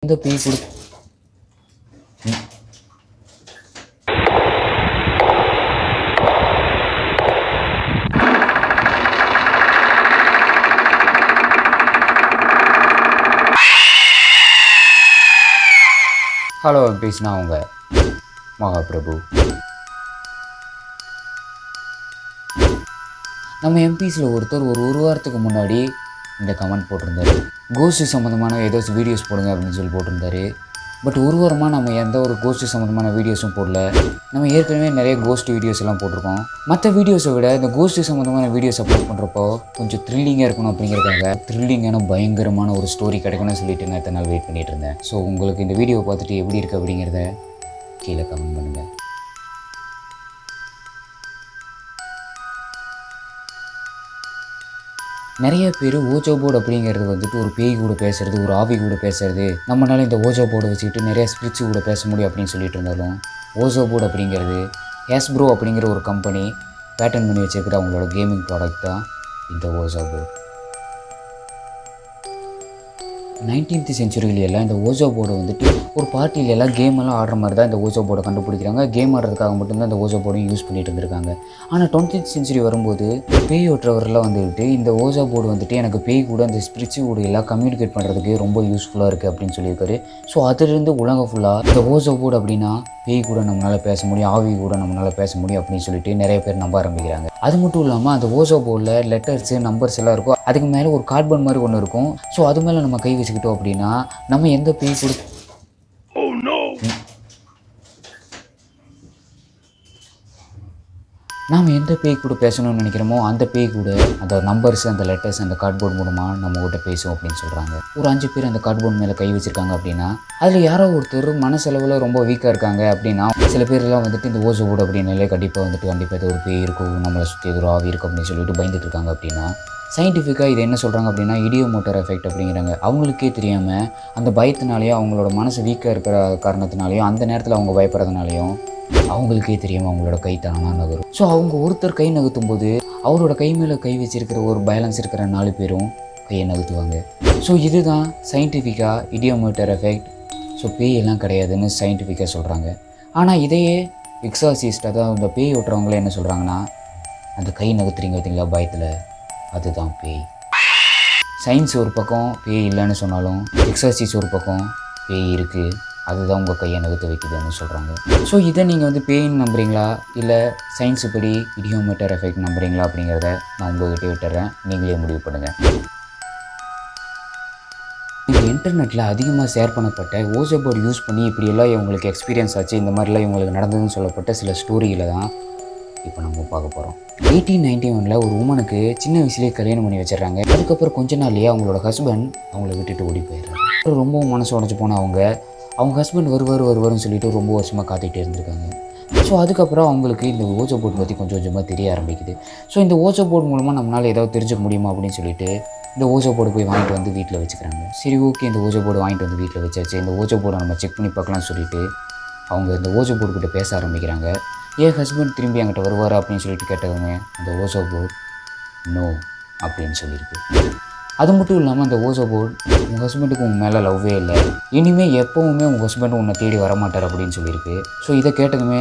இந்த பேய் கொடு ஹலோ பேசினா அவங்க மகாபிரபு. நம்ம எம்பிஸில் ஒருத்தர் ஒரு வாரத்துக்கு முன்னாடி இந்த கமெண்ட் போட்டிருந்தாரு, கோஸ்ட் சம்மந்தமான ஏதாச்சும் வீடியோஸ் போடுங்க அப்படின்னு சொல்லி போட்டிருந்தாரு. பட் ஒரு வாரமாக நம்ம எந்த ஒரு கோஸ்ட் சம்மந்தமான வீடியோஸும் போடல. நம்ம ஏற்கனவே நிறைய கோஸ்ட் வீடியோஸ் எல்லாம் போட்டிருக்கோம். மற்ற வீடியோஸை விட இந்த கோஸ்ட் சம்மந்தமான வீடியோஸ் அப்லோட் பண்ணுறப்போ கொஞ்சம் த்ரில்லிங்காக இருக்கணும் அப்படிங்கிறதுக்காக த்ரில்லிங்கான பயங்கரமான ஒரு ஸ்டோரி கிடைக்கணும்னு சொல்லிட்டு நான் இத்தனை நாள் வெயிட் பண்ணிகிட்டு இருந்தேன். ஸோ உங்களுக்கு இந்த வீடியோ பார்த்துட்டு எப்படி இருக்குது அப்படிங்கிறத கீழே கமெண்ட் பண்ணுங்கள். நிறைய பேர் ஓஜோ போர்டு அப்படிங்கிறது வந்துட்டு ஒரு பேய் கூட பேசுகிறது, ஒரு ஆவி கூட பேசுகிறது, நம்மளால இந்த ஓஜோ போர்டை வச்சுக்கிட்டு நிறைய ஸ்பிரிட்ஸ் கூட பேச முடியும் அப்படின்னு சொல்லிட்டு இருந்தாலும், ஓஜோ போர்டு அப்படிங்கிறது ஹேஸ்ப்ரோ அப்படிங்கிற ஒரு கம்பெனி பேட்டன் பண்ணி வச்சுருக்கிற அவங்களோட கேமிங் ப்ராடக்ட் தான் இந்த ஓஜோ போர்டு. 19th செஞ்சுரியிலெல்லாம் இந்த ஓஜோ போர்டு வந்துட்டு ஒரு பார்ட்டியிலெல்லாம் கேமெல்லாம் ஆடுற மாதிரி தான் இந்த ஓஜோ போர்டை கண்டுபிடிக்கிறாங்க. கேம் ஆடுறதுக்காக மட்டும்தான் இந்த ஓஜோ போர்டையும் யூஸ் பண்ணிட்டு இருந்திருக்காங்க. ஆனால் 20th செஞ்சுரி வரும்போது பேய் ஓட்டுறவரெல்லாம் வந்துட்டு இந்த ஓஜோ போர்டு வந்துட்டு எனக்கு பேய் கூட அந்த ஸ்பிரிட்ஸ் கூட எல்லாம் கம்யூனிகேட் பண்ணுறதுக்கு ரொம்ப யூஸ்ஃபுல்லாக இருக்குது அப்படின்னு சொல்லியிருக்காரு. ஸோ அதிலிருந்து உலகம் ஃபுல்லாக இந்த ஓஜோ போர்டு அப்படின்னா பேய் கூட நம்மளால் பேச முடியும், ஆவி கூட நம்மளால் பேச முடியும் அப்படின்னு சொல்லிட்டு நிறைய பேர் நம்ப ஆரம்பிக்கிறாங்க. அது மட்டும் இல்லாமல் அந்த ஓஜோ போர்டில் லெட்டர்ஸு நம்பர்ஸ் எல்லாம் இருக்கும். அதுக்கு மேலே ஒரு கார்ட்போர்ட் மாதிரி ஒன்று இருக்கும். ஸோ அது மேலே நம்ம கை வச்சுக்கிட்டோம் அப்படின்னா நம்ம எந்த பேய் கூட நாம் எந்த பேய் கூட பேசணும்னு நினைக்கிறோமோ அந்த பேய் கூட அந்த நம்பர்ஸ், அந்த லெட்டர்ஸ், அந்த கார்ட்போர்ட் மூலமாக நம்ம கிட்ட பேசும் அப்படின்னு சொல்கிறாங்க. ஒரு 5 பேர் அந்த கார்ட்போர்ட் மேலே கை வச்சுருக்காங்க அப்படின்னா அதில் யாரோ ஒருத்தர் மனசளவில் ரொம்ப வீக்காக இருக்காங்க அப்படின்னா சில பேர்லாம் வந்துட்டு இந்த ஓஜோ போர்டு அப்படின்னாலே கண்டிப்பாக இது ஒரு பேய் இருக்கும், நம்மளை சுற்றி ஒரு ஆவி இருக்கும் அப்படின்னு சொல்லிட்டு பயந்துட்டு இருக்காங்க. அப்படின்னா சயின்டிஃபிக்காக இது என்ன சொல்கிறாங்க அப்படின்னா இடியோமோட்டர் எஃபெக்ட் அப்படிங்கிறாங்க. அவங்களுக்கே தெரியாமல் அந்த பயத்தினாலேயும் அவங்களோட மனசு வீக்காக இருக்கிற காரணத்தினாலையும் அந்த நேரத்தில் அவங்க பயப்படுறதுனாலையும் அவங்களுக்கே தெரியாமல் அவங்களோட கை தானாக நகரும். ஸோ அவங்க ஒருத்தர் கை நகர்த்தும் போது அவரோட கை மேலே கை வச்சிருக்கிற ஒரு பேலன்ஸ் இருக்கிற 4 பேரும் கையை நகர்த்துவாங்க. ஸோ இதுதான் சயின்டிஃபிக்காக இடியோமோட்டர் எஃபெக்ட். ஸோ பேய் எல்லாம் கிடையாதுன்னு சயின்டிஃபிக்காக சொல்கிறாங்க. ஆனால் இதையே எக்ஸாசிஸ்ட், அதாவது இந்த பேய் ஓட்டுறவங்களே என்ன சொல்கிறாங்கன்னா, அந்த கை நகர்த்துறீங்க பார்த்தீங்களா பயத்தில், அதுதான் பேய். சயின்ஸ் ஒரு பக்கம் பேய் இல்லைன்னு சொன்னாலும் எக்ஸாசிஸ் ஒரு பக்கம் பேய் இருக்குது, அதுதான் உங்கள் கையை நகர்த்த வைக்குதுன்னு சொல்கிறாங்க. ஸோ இதை நீங்கள் வந்து பேயின்னு நம்புறீங்களா இல்லை சயின்ஸு படி இடியோமீட்டர் எஃபெக்ட் நம்புறீங்களா அப்படிங்கிறத நான் உங்கள்கிட்ட விட்டுறேன், நீங்களே முடிவு பண்ணுங்கள். இந்த இன்டர்நெட்டில் அதிகமாக ஷேர் பண்ணப்பட்ட ஓஜோ போர்டு யூஸ் பண்ணி இப்படியெல்லாம் இவங்களுக்கு எக்ஸ்பீரியன்ஸ் ஆச்சு, இந்த மாதிரிலாம் இவங்களுக்கு நடந்ததுன்னு சொல்லப்பட்ட சில ஸ்டோரியில் தான் இப்போ நம்ம பார்க்க போகிறோம். 1891 ஒரு உமனுக்கு சின்ன வயசுலேயே கல்யாணம் பண்ணி வச்சிடறாங்க. அதுக்கப்புறம் கொஞ்ச நாள்லேயே அவங்களோட ஹஸ்பண்ட் அவங்கள விட்டுட்டு ஓடி போயிடுறாங்க. ரொம்பவும் மனசு உடஞ்சி போனால் அவங்க ஹஸ்பண்ட் வருவார்னு சொல்லிட்டு ரொம்ப வருஷமாக காத்துக்கிட்டே இருந்திருக்காங்க. ஸோ அதுக்கப்புறம் அவங்களுக்கு இந்த ஓஜோ போர்டு பற்றி கொஞ்சம் கொஞ்சமாக தெரிய ஆரம்பிக்குது. ஸோ இந்த ஓஜோ போர்டு மூலமாக நம்மளால் ஏதாவது தெரிஞ்சுக்க முடியுமா அப்படின்னு சொல்லிட்டு இந்த ஓஜோ போர்டு போய் வாங்கிட்டு வந்து வீட்டில் வச்சுக்கிறாங்க. சரி, ஓகே, இந்த ஓஜோ போர்டு வாங்கிட்டு வந்து வீட்டில் வச்சாச்சு, இந்த ஓஜோ போர்டை நம்ம செக் பண்ணி பார்க்கலாம்னு சொல்லிட்டு அவங்க இந்த ஓஜோ போர்டு கிட்ட பேச ஆரம்பிக்கிறாங்க. என் ஹஸ்பண்ட் திரும்பி என்கிட்ட வருவார் அப்படின்னு சொல்லிட்டு கேட்டதுமே அந்த ஓஜோ போர்டு நோ அப்படின்னு சொல்லியிருக்கு. அது மட்டும் இல்லாமல் அந்த ஓஜோ போர்டு உங்கள் ஹஸ்பண்டுக்கு உங்கள் மேலே லவ்வே இல்லை, இனிமேல் எப்போவுமே உங்கள் ஹஸ்பண்ட் உன்னை தேடி வரமாட்டார் அப்படின்னு சொல்லியிருக்கு. ஸோ இதை கேட்டதுமே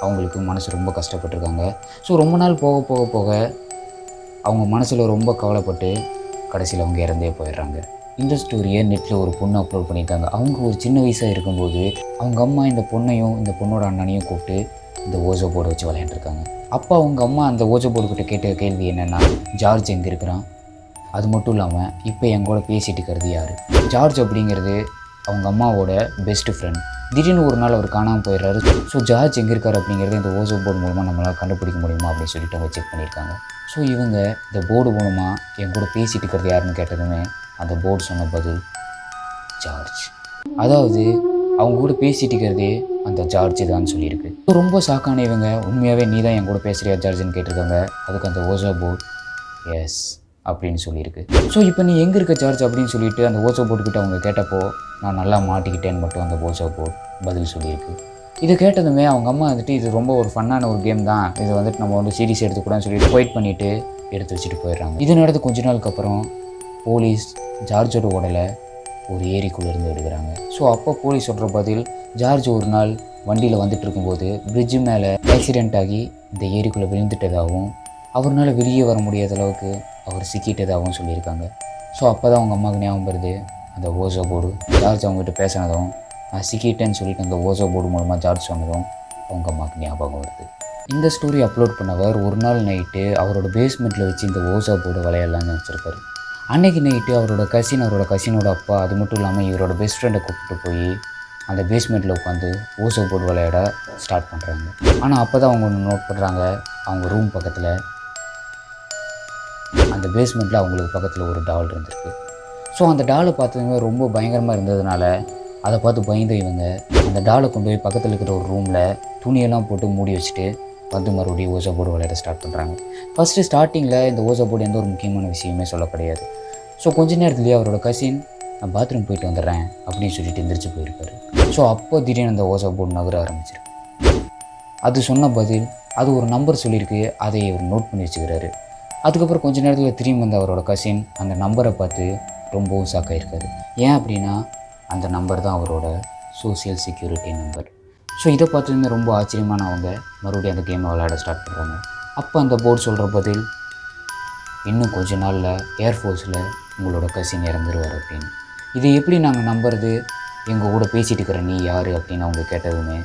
அவங்களுக்கு மனசு ரொம்ப கஷ்டப்பட்டுருக்காங்க. ஸோ ரொம்ப நாள் போக அவங்க மனசில் ரொம்ப கவலைப்பட்டு கடைசியில் அவங்க இறந்தே போயிடுறாங்க. இந்த ஸ்டோரியை நெட்டில் ஒரு பொண்ணு அப்லோட் பண்ணியிருக்காங்க. அவங்க ஒரு சின்ன வயசாக இருக்கும்போது அவங்க அம்மா இந்த பொண்ணையும் இந்த பொண்ணோட அண்ணனையும் கூப்பிட்டு இந்த ஓஜோ போர்டை வச்சு விளையாண்டுருக்காங்க. அப்போ அவங்க அம்மா அந்த ஓஜோ போர்டுக்கிட்ட கேட்ட கேள்வி என்னென்னா, ஜார்ஜ் எங்கே இருக்கிறான், அது மட்டும் இல்லாமல் இப்போ எங்கூட பேசிகிட்டு இருக்கிறது யார். ஜார்ஜ் அப்படிங்கிறது அவங்க அம்மாவோட பெஸ்ட் ஃப்ரெண்ட். திடீர்னு ஒரு நாள் அவர் காணாமல் போயிடுறாரு. ஸோ ஜார்ஜ் எங்கே இருக்கார் அப்படிங்கிறது இந்த ஓஜோ போர்டு மூலமாக நம்மளால் கண்டுபிடிக்க முடியுமா அப்படின்னு சொல்லிட்டு அவங்க செக் பண்ணியிருக்காங்க. ஸோ இவங்க இந்த போர்டு மூலமாக எங்கூட பேசிகிட்டு இருக்கிறது யாருன்னு கேட்டதுமே அந்த போர்டு சொன்ன பதில் ஜார்ஜ். அதாவது அவங்க கூட பேசிகிட்டு இருக்கிறதே அந்த ஜார்ஜ் தான் சொல்லியிருக்கு. ரொம்ப ஷாக்கான இவங்க உண்மையாகவே நீ தான் என் கூட பேசுகிறியா ஜார்ஜ்னு கேட்டிருக்காங்க. அதுக்கு அந்த ஓஜோ போர்டு எஸ் அப்படின்னு சொல்லியிருக்கு. ஸோ இப்போ நீ எங்கே இருக்க ஜார்ஜ் அப்படின்னு சொல்லிட்டு அந்த ஓஜோ போர்டுக்கிட்ட அவங்க கேட்டப்போ நான் நல்லா மாட்டிக்கிட்டேன்னு மட்டும் அந்த ஓஜோ போர்டு பதில் சொல்லியிருக்கு. இதை கேட்டதுமே அவங்க அம்மா வந்துட்டு இது ரொம்ப ஒரு ஃபன்னான ஒரு கேம் தான், இது வந்துட்டு நம்ம வந்து சீரியஸ் எடுத்துக்கூடாதுன்னு சொல்லிட்டு வெயிட் பண்ணிவிட்டு எடுத்து வச்சுட்டு போயிடுறாங்க. இது நடந்து கொஞ்ச நாளுக்கு அப்புறம் போலீஸ் ஜார்ஜோட உடலை ஒரு ஏரிக்குள்ளே இருந்து எடுக்கிறாங்க. ஸோ அப்போ போலீஸ் சொல்கிற பதில், ஜார்ஜ் ஒரு நாள் வண்டியில் வந்துட்டு இருக்கும்போது பிரிட்ஜு மேலே ஆக்சிடெண்ட் ஆகி இந்த ஏரிக்குள்ளே விழுந்துட்டதாகவும் அவரால் வெளியே வர முடியாத அளவுக்கு அவர் சிக்கிட்டதாகவும் சொல்லியிருக்காங்க. ஸோ அப்போ தான் அவங்க அம்மாவுக்கு ஞாபகம் வருது அந்த ஓசோ போர்டு. ஜார்ஜ் அவங்ககிட்ட பேசினதும் நான் சிக்கிட்டேன்னு சொல்லிட்டு அந்த ஓசோ போர்டு மூலமாக ஜார்ஜ் சொன்னதும் அவங்க அம்மாவுக்கு ஞாபகம் வருது. இந்த ஸ்டோரி அப்லோட் பண்ணவர் ஒரு நாள் நைட்டு அவரோட பேஸ்மெண்ட்டில் வச்சு இந்த ஓசோ போர்டு விளையாடலான்னு நினச்சிருக்காரு. அன்றைக்கி நைட்டு அவரோட கசினோட அப்பா, அது மட்டும் இல்லாமல் இவரோட பெஸ்ட் ஃப்ரெண்டை கூப்பிட்டு போய் அந்த பேஸ்மெண்ட்டில் உட்காந்து ஓசோ போர்டு விளையாட ஸ்டார்ட் பண்ணுறாங்க. ஆனால் அப்போ தான் அவங்க ஒன்று நோட் பண்ணுறாங்க, அவங்க ரூம் பக்கத்தில் அந்த பேஸ்மெண்ட்டில் அவங்களுக்கு பக்கத்தில் ஒரு டால் இருந்திருக்கு. ஸோ அந்த டாலை பார்த்ததுமே ரொம்ப பயங்கரமாக இருந்ததுனால அதை பார்த்து பயந்து இவங்க அந்த டாலை கொண்டு போய் பக்கத்தில் இருக்கிற ஒரு ரூமில் துணியெல்லாம் போட்டு மூடி வச்சுட்டு வந்து மறுபடியும் ஓசோ போர்டு விளையாட ஸ்டார்ட் பண்ணுறாங்க. ஃபஸ்ட்டு ஸ்டார்டிங்கில் இந்த ஓசோ போர்டு எந்த ஒரு முக்கியமான விஷயமே சொல்ல கிடையாது. ஸோ கொஞ்ச நேரத்துலேயே அவரோட கசின் நான் பாத்ரூம் போயிட்டு வந்துடுறேன் அப்படின்னு சொல்லிட்டு எந்திரிச்சு போயிருக்காரு. ஸோ அப்போ திடீர்னு அந்த ஓசோ போர்டு நகர ஆரம்பிச்சிருக்கு. அது சொன்ன பதில், அது ஒரு நம்பர் சொல்லியிருக்கு, அதை இவர் நோட் பண்ணி வச்சுக்கிறாரு. அதுக்கப்புறம் கொஞ்ச நேரத்தில் திரும்பி வந்த அவரோட கசின் அந்த நம்பரை பார்த்து ரொம்பவும் ஷாக்காயிருக்காரு. ஏன் அப்படின்னா அந்த நம்பர் தான் அவரோட சோசியல் செக்யூரிட்டி நம்பர். ஸோ இதை பார்த்ததுமே ரொம்ப ஆச்சரியமான அவங்க மறுபடியும் அந்த கேமை விளையாட ஸ்டார்ட் பண்ணுறாங்க. அப்போ அந்த போர்டு சொல்கிற பதில், இன்னும் கொஞ்ச நாளில் ஏர்ஃபோர்ஸில் உங்களோட கசின் இறந்துருவார் அப்படின்னு. இதை எப்படி நாங்கள் நம்புறது, எங்கள் கூட பேசிகிட்டு இருக்கிற நீ யார் அப்படின்னு அவங்க கேட்டதுமே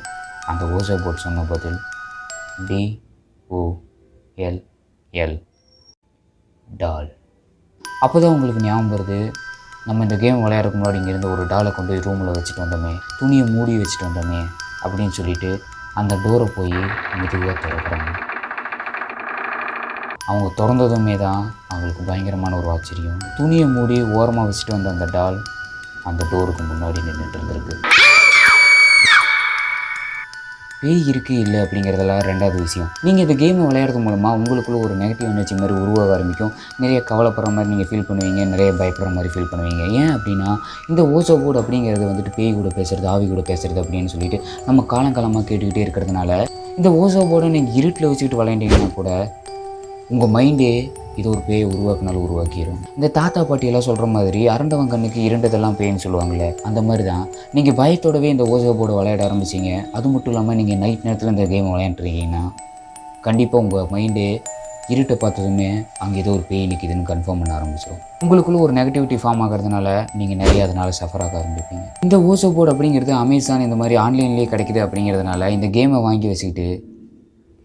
அந்த ஓசோ போர்டு சொன்ன பதில் DOLL, டால். அப்போ தான் உங்களுக்கு ஞாபகம் வருது, நம்ம இந்த கேம் விளையாடுறதுக்கு முன்னாடி இங்கேருந்து ஒரு டாலை கொண்டு போய் ரூமில் வச்சுட்டு வந்தோமே, துணியை மூடி வச்சுட்டு வந்தோமே அப்படின்னு சொல்லிட்டு அந்த டோரை போய் மெதுவாக திறக்கிறாங்க. அவங்க திறந்ததுமே தான் அவங்களுக்கு பயங்கரமான ஒரு ஆச்சரியம். துணியை மூடி ஓரமாக வச்சுட்டு வந்த அந்த டால் அந்த டோருக்கு முன்னாடி நின்றுட்டு இருந்திருக்கு. பேய் இருக்குது இல்லை அப்படிங்கிறதெல்லாம் ரெண்டாவது விஷயம். நீங்கள் இந்த கேமை விளையாடுறது மூலமாக உங்களுக்குள்ள ஒரு நெகட்டிவ் எனர்ஜி மாதிரி உருவாக ஆரம்பிக்கும். நிறைய கவலைப்படுற மாதிரி நீங்கள் ஃபீல் பண்ணுவீங்க, நிறைய பயப்படுற மாதிரி ஃபீல் பண்ணுவீங்க. ஏன் அப்படின்னா இந்த ஓசோ போர்டு அப்படிங்கிறது வந்துட்டு பேய் கூட பேசுகிறது, ஆவி கூட பேசுகிறது அப்படின்னு சொல்லிட்டு நம்ம காலங்காலமாக கேட்டுக்கிட்டே இருக்கிறதுனால இந்த ஓசோ போர்டை நீங்கள் இருட்டில் வச்சுக்கிட்டு விளையாண்டிங்கன்னா கூட உங்கள் மைண்டே இது ஒரு பேயை உருவாக்குனாலும் உருவாக்கிடும். இந்த தாத்தா பாட்டியெல்லாம் சொல்கிற மாதிரி அரண்டவன் கண்ணுக்கு இரண்டதெல்லாம் பேய்ன்னு சொல்லுவாங்களே, அந்த மாதிரி தான் நீங்கள் பயத்தோடவே இந்த ஓசோ போர்டு விளையாட ஆரம்பிச்சிங்க. அது மட்டும் இல்லாமல் நீங்கள் நைட் நேரத்தில் இந்த கேம் விளையாண்டுருக்கீங்கன்னா கண்டிப்பாக உங்கள் மைண்டே இருட்டை பார்த்ததுமே அங்கே ஏதோ ஒரு பேய் நிற்கிதுன்னு கன்ஃபார்ம் பண்ண ஆரம்பிச்சிடும். உங்களுக்குள்ளே ஒரு நெகட்டிவிட்டி ஃபார்ம் ஆகிறதுனால நீங்கள் நிறைய அதனால் சஃபர் ஆக ஆரம்பிப்பீங்க. இந்த ஓசோ போர்டு அப்படிங்கிறது அமேசான் இந்த மாதிரி ஆன்லைன்லேயே கிடைக்குது அப்படிங்கிறதுனால இந்த கேமை வாங்கி வச்சுக்கிட்டு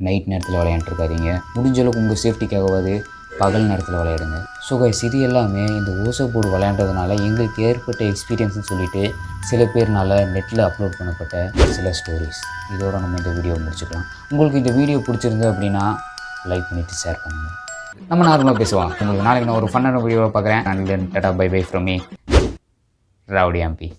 நைட் நேரத்தில் விளையாண்டுருக்காதீங்க. முடிஞ்சளவுக்கு உங்கள் சேஃப்டிக்காகவாது பகல் நேரத்தில் விளையாடுங்க. ஸோ கைஸ், இது எல்லாமே இந்த ஓசோ போர்டு விளையாண்டதுனால எங்களுக்கு ஏற்பட்ட எக்ஸ்பீரியன்ஸ்னு சொல்லிட்டு சில பேர்னால நெட்டில் அப்லோட் பண்ணப்பட்ட சில ஸ்டோரிஸ். இதோட நம்ம இந்த வீடியோ முடிச்சுக்கலாம். உங்களுக்கு இந்த வீடியோ பிடிச்சிருந்து அப்படின்னா லைக் பண்ணிவிட்டு ஷேர் பண்ணுங்கள். நம்ம நார்மலாக பேசுவோம். உங்களுக்கு நாளைக்கு நான் ஒரு ஃபன்னான வீடியோவை பார்க்குறேன். And then tata bye bye from me, rowdy MP.